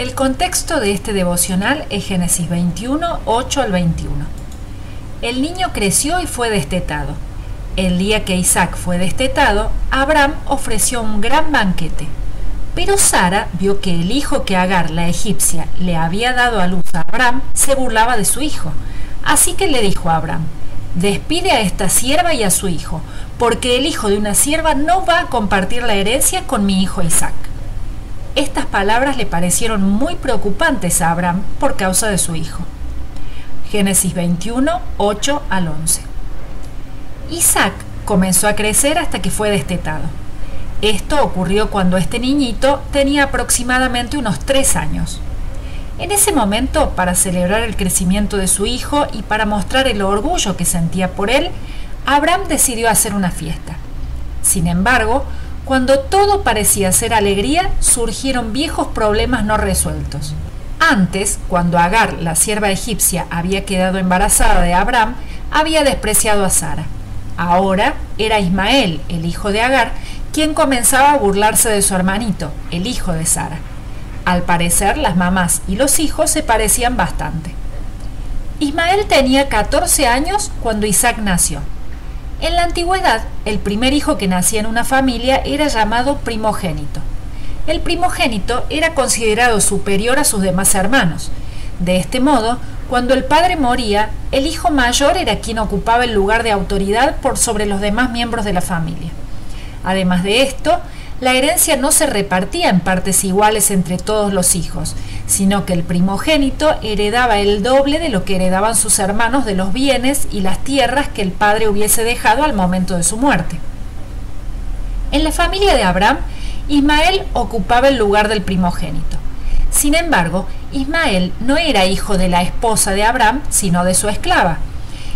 El contexto de este devocional es Génesis 21, 8 al 21. El niño creció y fue destetado. El día que Isaac fue destetado, Abraham ofreció un gran banquete. Pero Sara vio que el hijo que Agar, la egipcia, le había dado a luz a Abraham se burlaba de su hijo. Así que le dijo a Abraham: despide a esta sierva y a su hijo, porque el hijo de una sierva no va a compartir la herencia con mi hijo Isaac. Estas palabras le parecieron muy preocupantes a Abraham por causa de su hijo. Génesis 21, 8 al 11. Isaac comenzó a crecer hasta que fue destetado. Esto ocurrió cuando este niñito tenía aproximadamente unos 3 años. En ese momento, para celebrar el crecimiento de su hijo y para mostrar el orgullo que sentía por él, Abraham decidió hacer una fiesta. Sin embargo, cuando todo parecía ser alegría, surgieron viejos problemas no resueltos. Antes, cuando Agar, la sierva egipcia, había quedado embarazada de Abraham, había despreciado a Sara. Ahora era Ismael, el hijo de Agar, quien comenzaba a burlarse de su hermanito, el hijo de Sara. Al parecer, las mamás y los hijos se parecían bastante. Ismael tenía 14 años cuando Isaac nació. En la antigüedad, el primer hijo que nacía en una familia era llamado primogénito. El primogénito era considerado superior a sus demás hermanos. De este modo, cuando el padre moría, el hijo mayor era quien ocupaba el lugar de autoridad por sobre los demás miembros de la familia. Además de esto, la herencia no se repartía en partes iguales entre todos los hijos, sino que el primogénito heredaba el doble de lo que heredaban sus hermanos de los bienes y las tierras que el padre hubiese dejado al momento de su muerte. En la familia de Abraham, Ismael ocupaba el lugar del primogénito. Sin embargo, Ismael no era hijo de la esposa de Abraham, sino de su esclava.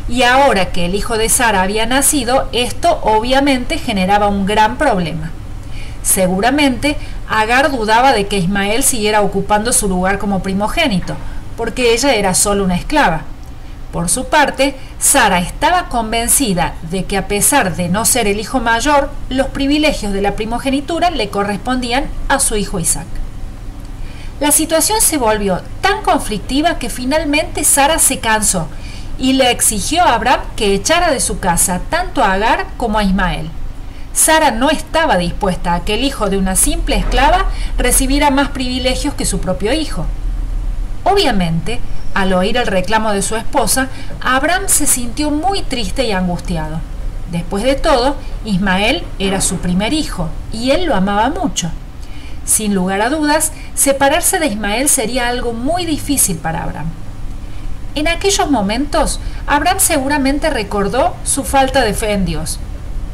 Y ahora que el hijo de Sara había nacido, esto obviamente generaba un gran problema. Seguramente, Agar dudaba de que Ismael siguiera ocupando su lugar como primogénito, porque ella era solo una esclava. Por su parte, Sara estaba convencida de que a pesar de no ser el hijo mayor, los privilegios de la primogenitura le correspondían a su hijo Isaac. La situación se volvió tan conflictiva que finalmente Sara se cansó y le exigió a Abraham que echara de su casa tanto a Agar como a Ismael. Sara no estaba dispuesta a que el hijo de una simple esclava recibiera más privilegios que su propio hijo. Obviamente, al oír el reclamo de su esposa, Abraham se sintió muy triste y angustiado. Después de todo, Ismael era su primer hijo y él lo amaba mucho. Sin lugar a dudas, separarse de Ismael sería algo muy difícil para Abraham. En aquellos momentos, Abraham seguramente recordó su falta de fe en Dios.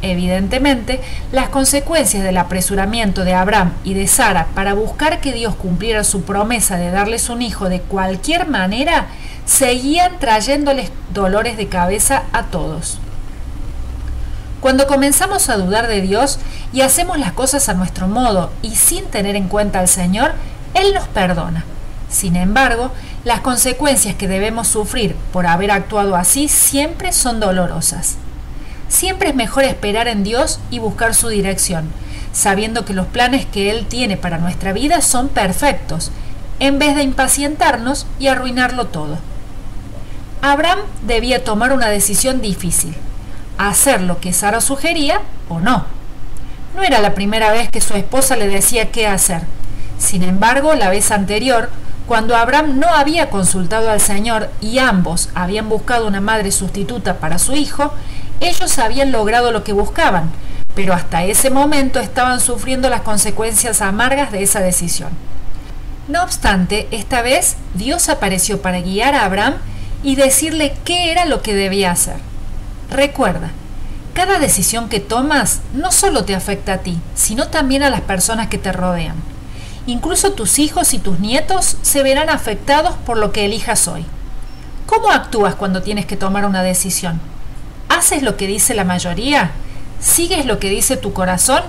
Evidentemente, las consecuencias del apresuramiento de Abraham y de Sara para buscar que Dios cumpliera su promesa de darles un hijo de cualquier manera seguían trayéndoles dolores de cabeza a todos. Cuando comenzamos a dudar de Dios y hacemos las cosas a nuestro modo y sin tener en cuenta al Señor, Él nos perdona. Sin embargo, las consecuencias que debemos sufrir por haber actuado así siempre son dolorosas. Siempre es mejor esperar en Dios y buscar su dirección, sabiendo que los planes que Él tiene para nuestra vida son perfectos, en vez de impacientarnos y arruinarlo todo. Abraham debía tomar una decisión difícil: hacer lo que Sara sugería o no. No era la primera vez que su esposa le decía qué hacer. Sin embargo, la vez anterior, cuando Abraham no había consultado al Señor y ambos habían buscado una madre sustituta para su hijo, ellos habían logrado lo que buscaban, pero hasta ese momento estaban sufriendo las consecuencias amargas de esa decisión. No obstante, esta vez Dios apareció para guiar a Abraham y decirle qué era lo que debía hacer. Recuerda, cada decisión que tomas no solo te afecta a ti, sino también a las personas que te rodean. Incluso tus hijos y tus nietos se verán afectados por lo que elijas hoy. ¿Cómo actúas cuando tienes que tomar una decisión? ¿Haces lo que dice la mayoría? ¿Sigues lo que dice tu corazón?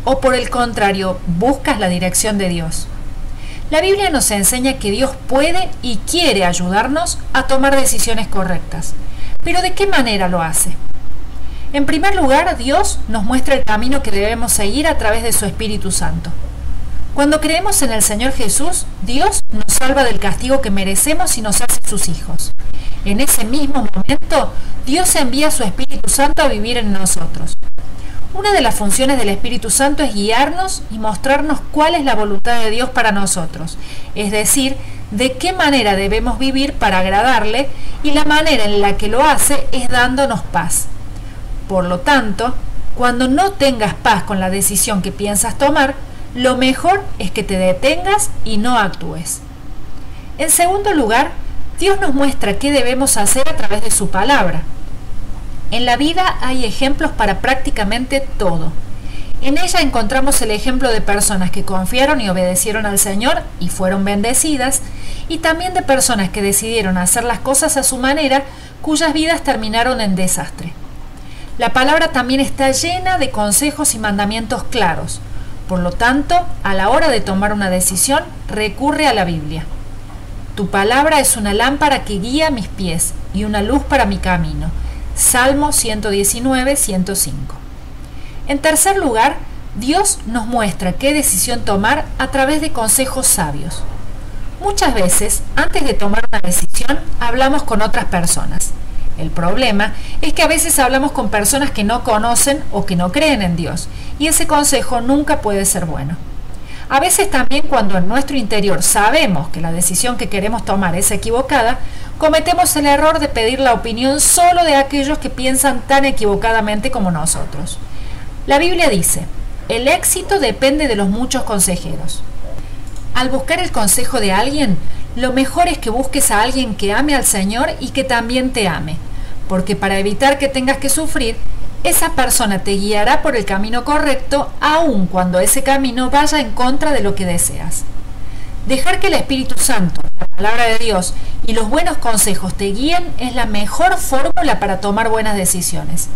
¿O por el contrario, buscas la dirección de Dios? La Biblia nos enseña que Dios puede y quiere ayudarnos a tomar decisiones correctas. ¿Pero de qué manera lo hace? En primer lugar, Dios nos muestra el camino que debemos seguir a través de su Espíritu Santo. Cuando creemos en el Señor Jesús, Dios nos salva del castigo que merecemos y nos hace sus hijos. En ese mismo momento, Dios envía a su Espíritu Santo a vivir en nosotros. Una de las funciones del Espíritu Santo es guiarnos y mostrarnos cuál es la voluntad de Dios para nosotros, es decir, de qué manera debemos vivir para agradarle, y la manera en la que lo hace es dándonos paz. Por lo tanto, cuando no tengas paz con la decisión que piensas tomar, lo mejor es que te detengas y no actúes. En segundo lugar, Dios nos muestra qué debemos hacer a través de su palabra. En la vida hay ejemplos para prácticamente todo. En ella encontramos el ejemplo de personas que confiaron y obedecieron al Señor y fueron bendecidas, y también de personas que decidieron hacer las cosas a su manera, cuyas vidas terminaron en desastre. La palabra también está llena de consejos y mandamientos claros. Por lo tanto, a la hora de tomar una decisión, recurre a la Biblia. Tu palabra es una lámpara que guía mis pies y una luz para mi camino. Salmo 119, 105. En tercer lugar, Dios nos muestra qué decisión tomar a través de consejos sabios. Muchas veces, antes de tomar una decisión, hablamos con otras personas. El problema es que a veces hablamos con personas que no conocen o que no creen en Dios, y ese consejo nunca puede ser bueno. A veces también, cuando en nuestro interior sabemos que la decisión que queremos tomar es equivocada, cometemos el error de pedir la opinión solo de aquellos que piensan tan equivocadamente como nosotros. La Biblia dice: el éxito depende de los muchos consejeros. Al buscar el consejo de alguien, lo mejor es que busques a alguien que ame al Señor y que también te ame, porque para evitar que tengas que sufrir, esa persona te guiará por el camino correcto, aun cuando ese camino vaya en contra de lo que deseas. Dejar que el Espíritu Santo, la palabra de Dios y los buenos consejos te guíen es la mejor fórmula para tomar buenas decisiones.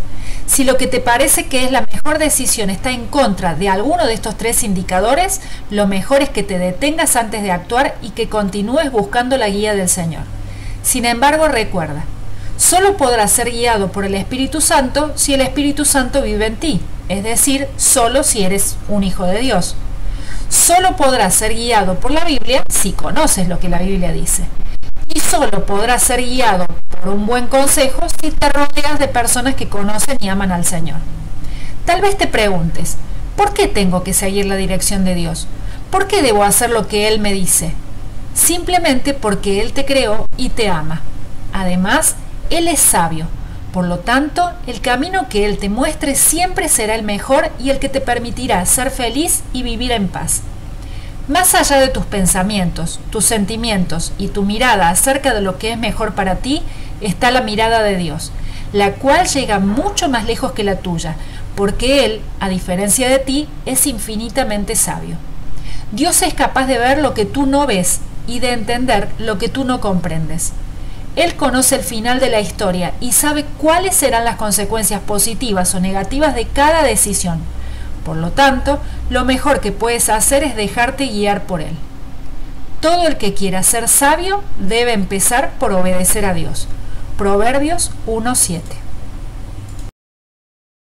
Si lo que te parece que es la mejor decisión está en contra de alguno de estos tres indicadores, lo mejor es que te detengas antes de actuar y que continúes buscando la guía del Señor. Sin embargo, recuerda, solo podrás ser guiado por el Espíritu Santo si el Espíritu Santo vive en ti, es decir, solo si eres un hijo de Dios. Solo podrás ser guiado por la Biblia si conoces lo que la Biblia dice. Y solo podrás ser guiado por un buen consejo si te rodeas de personas que conocen y aman al Señor. Tal vez te preguntes, ¿por qué tengo que seguir la dirección de Dios? ¿Por qué debo hacer lo que Él me dice? Simplemente porque Él te creó y te ama. Además, Él es sabio. Por lo tanto, el camino que Él te muestre siempre será el mejor y el que te permitirá ser feliz y vivir en paz. Más allá de tus pensamientos, tus sentimientos y tu mirada acerca de lo que es mejor para ti, está la mirada de Dios, la cual llega mucho más lejos que la tuya, porque Él, a diferencia de ti, es infinitamente sabio. Dios es capaz de ver lo que tú no ves y de entender lo que tú no comprendes. Él conoce el final de la historia y sabe cuáles serán las consecuencias positivas o negativas de cada decisión. Por lo tanto, lo mejor que puedes hacer es dejarte guiar por Él. Todo el que quiera ser sabio debe empezar por obedecer a Dios. Proverbios 1:7.